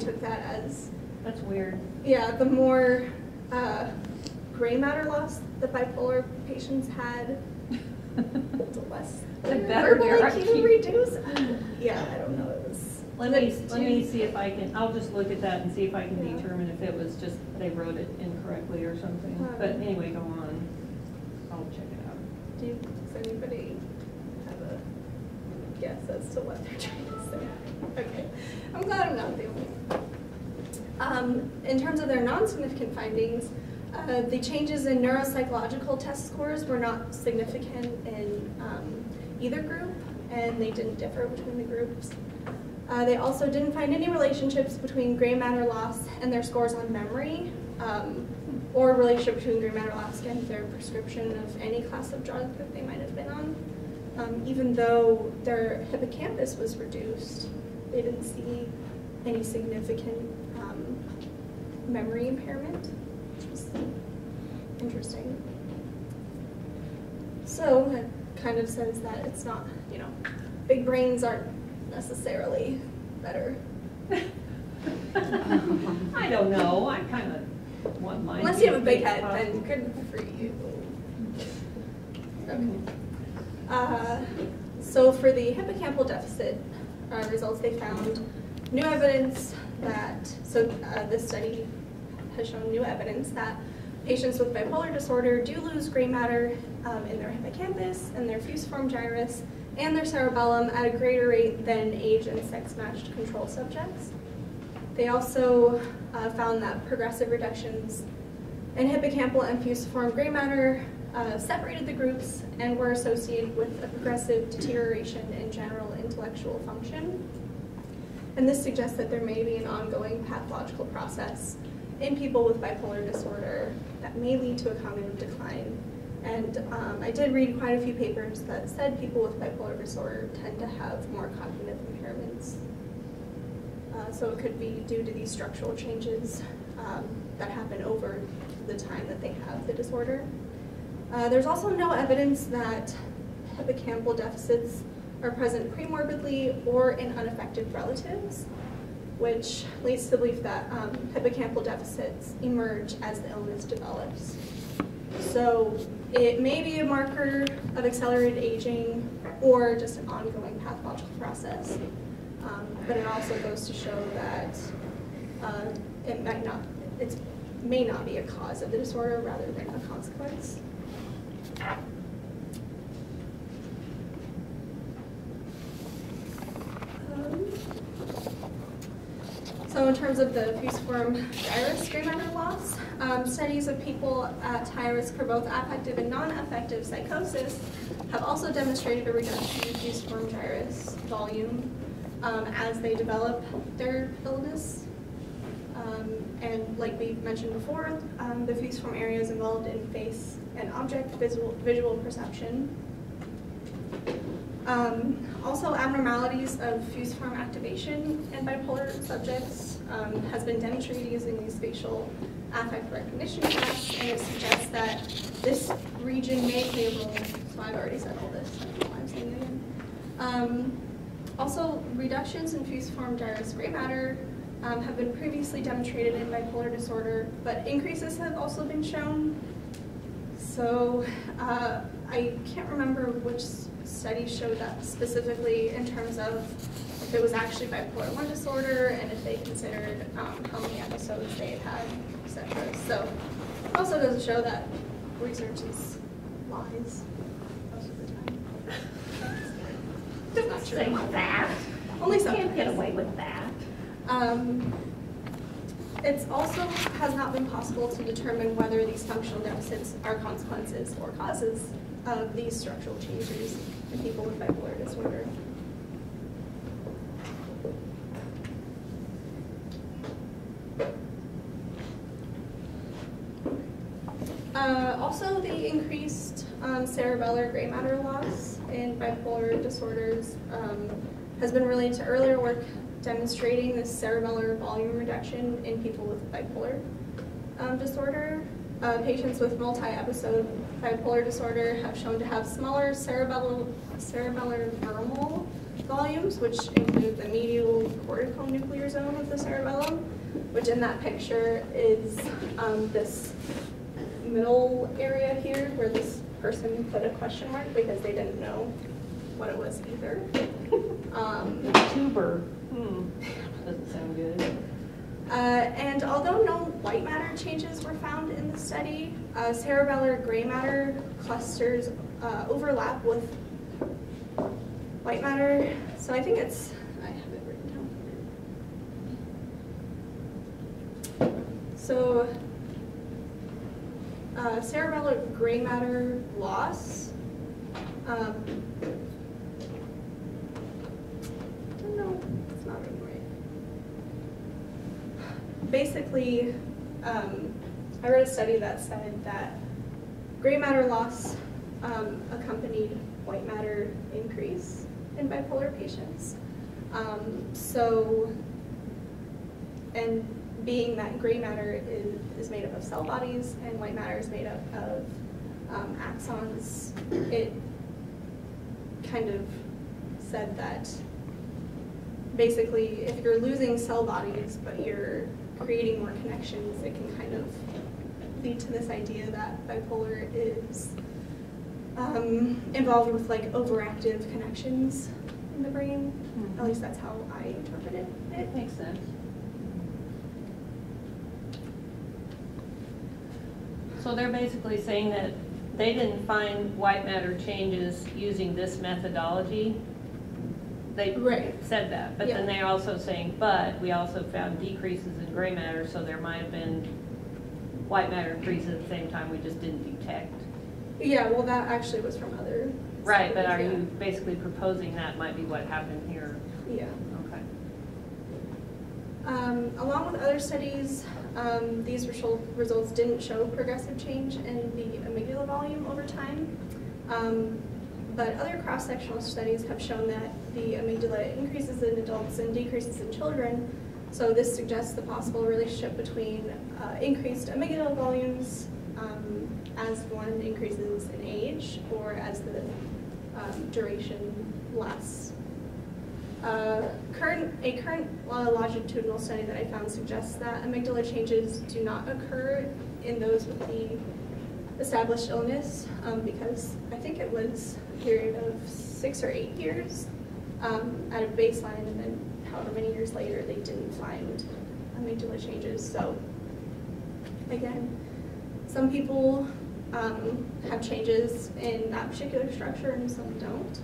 took that as... That's weird. Yeah, the more gray matter loss the bipolar patients had, the less the better verbal their IQ IQ. reduced. Yeah, I don't know. It was... Let me see if I can, I'll just look at that and see if I can determine if it was just, they wrote it incorrectly or something. But anyway, go on. I'll check it out. Does anybody have a guess as to what they're trying to say? Okay, I'm glad I'm not the only one. In terms of their non-significant findings, the changes in neuropsychological test scores were not significant in either group, and they didn't differ between the groups. They also didn't find any relationships between gray matter loss and their scores on memory, or a relationship between gray matter loss and their prescription of any class of drug that they might have been on. Even though their hippocampus was reduced, they didn't see any significant memory impairment, which was interesting. So it kind of says that it's not, you know, big brains aren't necessarily better. I don't know. I kind of want mine. Unless you have a big head, then good for you. Okay. So for the hippocampal deficit results, they found new evidence that, this study has shown new evidence that patients with bipolar disorder do lose gray matter in their hippocampus and their fusiform gyrus and their cerebellum at a greater rate than age and sex-matched control subjects. They also found that progressive reductions in hippocampal and fusiform gray matter separated the groups and were associated with a progressive deterioration in general intellectual function. And this suggests that there may be an ongoing pathological process in people with bipolar disorder that may lead to a cognitive decline. And I did read quite a few papers that said people with bipolar disorder tend to have more cognitive impairments. So it could be due to these structural changes that happen over the time that they have the disorder. There's also no evidence that hippocampal deficits are present premorbidly or in unaffected relatives, which leads to the belief that hippocampal deficits emerge as the illness develops. So it may be a marker of accelerated aging or just an ongoing pathological process. But it also goes to show that it may not be a cause of the disorder rather than a consequence. So in terms of the fusiform gyrus gray matter loss, studies of people at high risk for both affective and non-affective psychosis have also demonstrated a reduction in fusiform gyrus volume as they develop their illness. And like we mentioned before, the fusiform area is involved in face and object visual perception. Also, abnormalities of fusiform activation in bipolar subjects has been demonstrated using these spatial affect recognition tests, and it suggests that this region may play a role. So I've already said all this, I don't know why I'm saying it again. Also, reductions in fusiform gyrus gray matter have been previously demonstrated in bipolar disorder, but increases have also been shown. So I can't remember which study showed that specifically in terms of if it was actually bipolar 1 disorder and if they considered how many episodes they had, etc. So it also does show that research is lies most of the time. Don't not true. say that. Only you sometimes. Can't get away with that. It also has not been possible to determine whether these functional deficits are consequences or causes of these structural changes in people with bipolar disorder. Also, the increased cerebellar gray matter loss in bipolar disorders has been related to earlier work demonstrating this cerebellar volume reduction in people with bipolar disorder. Patients with multi-episode bipolar disorder have shown to have smaller cerebellar neuronal volumes, which include the medial cortical nuclear zone of the cerebellum, which in that picture is this middle area here where this person put a question mark because they didn't know what it was either. Tuber. Doesn't sound good. And although no white matter changes were found in the study, cerebellar gray matter clusters overlap with white matter. So I think it's, I have it written down. So cerebellar gray matter loss. No, it's not really right. Basically, I read a study that said that gray matter loss accompanied white matter increase in bipolar patients. And being that gray matter is made up of cell bodies and white matter is made up of axons, it kind of said that basically if you're losing cell bodies but you're creating more connections, it can kind of lead to this idea that bipolar is involved with like overactive connections in the brain. Mm-hmm. At least that's how I interpreted it. It makes sense. So they're basically saying that they didn't find white matter changes using this methodology. They said that, but then they're also saying, but we also found decreases in gray matter, so there might have been white matter increases at the same time we just didn't detect. Yeah, well that actually was from other right, studies, but are you basically proposing that might be what happened here? Yeah. Okay. Along with other studies, these results didn't show progressive change in the amygdala volume over time. But other cross-sectional studies have shown that the amygdala increases in adults and decreases in children. So this suggests the possible relationship between increased amygdala volumes as one increases in age or as the duration lasts. A current longitudinal study that I found suggests that amygdala changes do not occur in those with the established illness because I think it was a period of 6 or 8 years at a baseline, and then however many years later they didn't find amygdala changes. So again, some people have changes in that particular structure and some don't.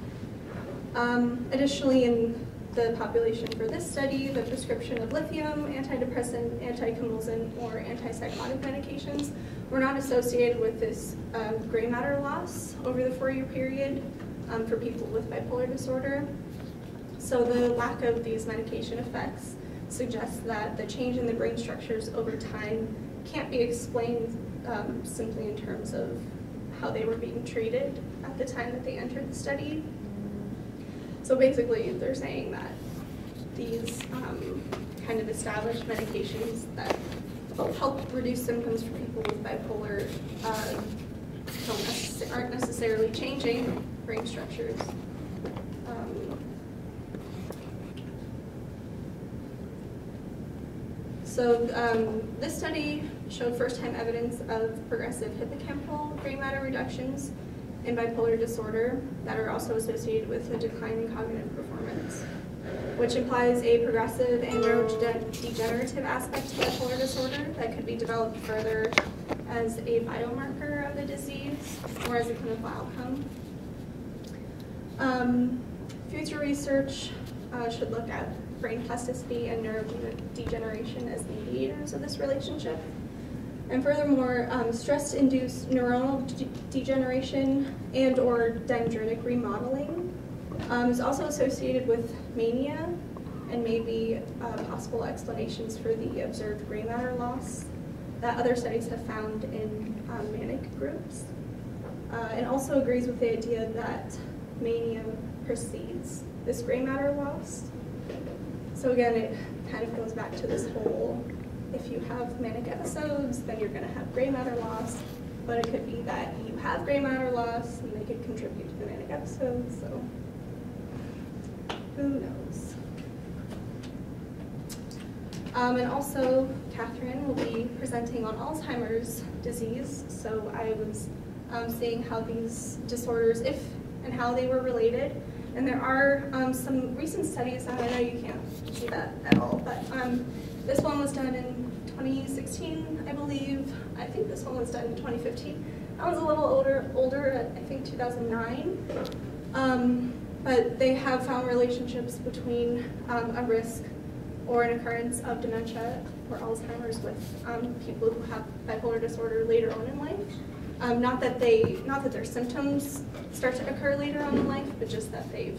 Additionally, in the population for this study, the prescription of lithium, antidepressant, anticonvulsant, or antipsychotic medications were not associated with this gray matter loss over the 4-year period for people with bipolar disorder. So the lack of these medication effects suggests that the change in the brain structures over time can't be explained simply in terms of how they were being treated at the time that they entered the study. So basically, they're saying that these kind of established medications that help reduce symptoms for people with bipolar aren't necessarily changing brain structures. This study showed first-time evidence of progressive hippocampal gray matter reductions in bipolar disorder that are also associated with a decline in cognitive performance, which implies a progressive and neurodegenerative aspect to bipolar disorder that could be developed further as a biomarker of the disease or as a clinical outcome. Future research should look at brain plasticity and neurodegeneration as mediators of this relationship. And furthermore, stress-induced neuronal degeneration and or dendritic remodeling is also associated with mania and may be possible explanations for the observed gray matter loss that other studies have found in manic groups. It also agrees with the idea that mania precedes this gray matter loss. So again, it kind of goes back to this whole, if you have manic episodes, then you're going to have gray matter loss, but it could be that you have gray matter loss and they could contribute to the manic episodes. So who knows? And also, Catherine will be presenting on Alzheimer's disease. So I was seeing how these disorders, if and how they were related. And there are some recent studies, and I know you can't see that at all, but this one was done in 2016, I believe. I think this one was done in 2015. That one's a little older, I think 2009. But they have found relationships between a risk or an occurrence of dementia or Alzheimer's with people who have bipolar disorder later on in life. Not that their symptoms start to occur later on in life, but just that they've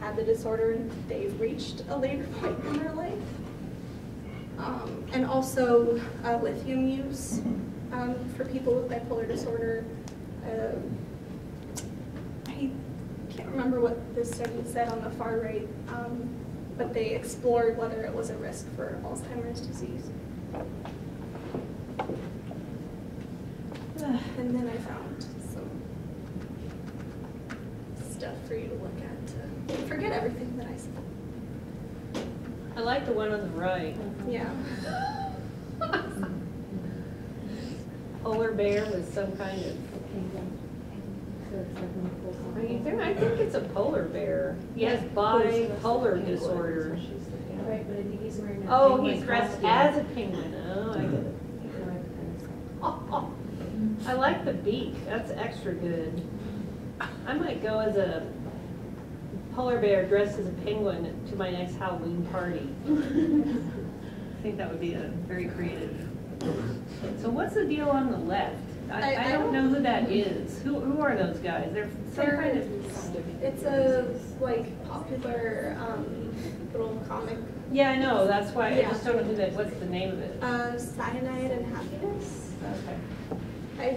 had the disorder and they've reached a later point in their life. And also lithium use for people with bipolar disorder. I can't remember what this study said on the far right, but they explored whether it was a risk for Alzheimer's disease. And then I found some stuff for you to look at to forget everything that I said. I like the one on the right. Yeah. Polar bear with some kind of, I think it's a polar bear. He has bipolar disorder. Right, but I think he's wearing a Oh, penguin he's dressed costume. as a penguin. Oh, I get it. I like the beak. That's extra good. I might go as a polar bear dressed as a penguin to my next Halloween party. I think that would be a very creative. So what's the deal on the left? I don't know who that is. Who are those guys? They're some kind of... It's a popular little comic. Yeah, I know. That's why Yeah. I just don't know who that. What's the name of it? Cyanide and Happiness. Okay.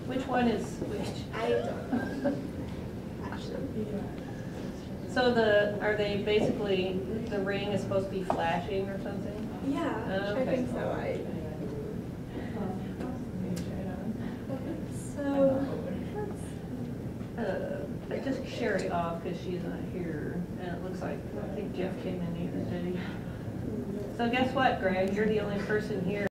Which one is which? I don't know. Actually. So are they basically, the ring is supposed to be flashing or something? Yeah, Okay. I think so. So, I took Sherry off because she's not here, and it looks like, I think Jeff came in here, did he? So guess what, Greg? You're the only person here.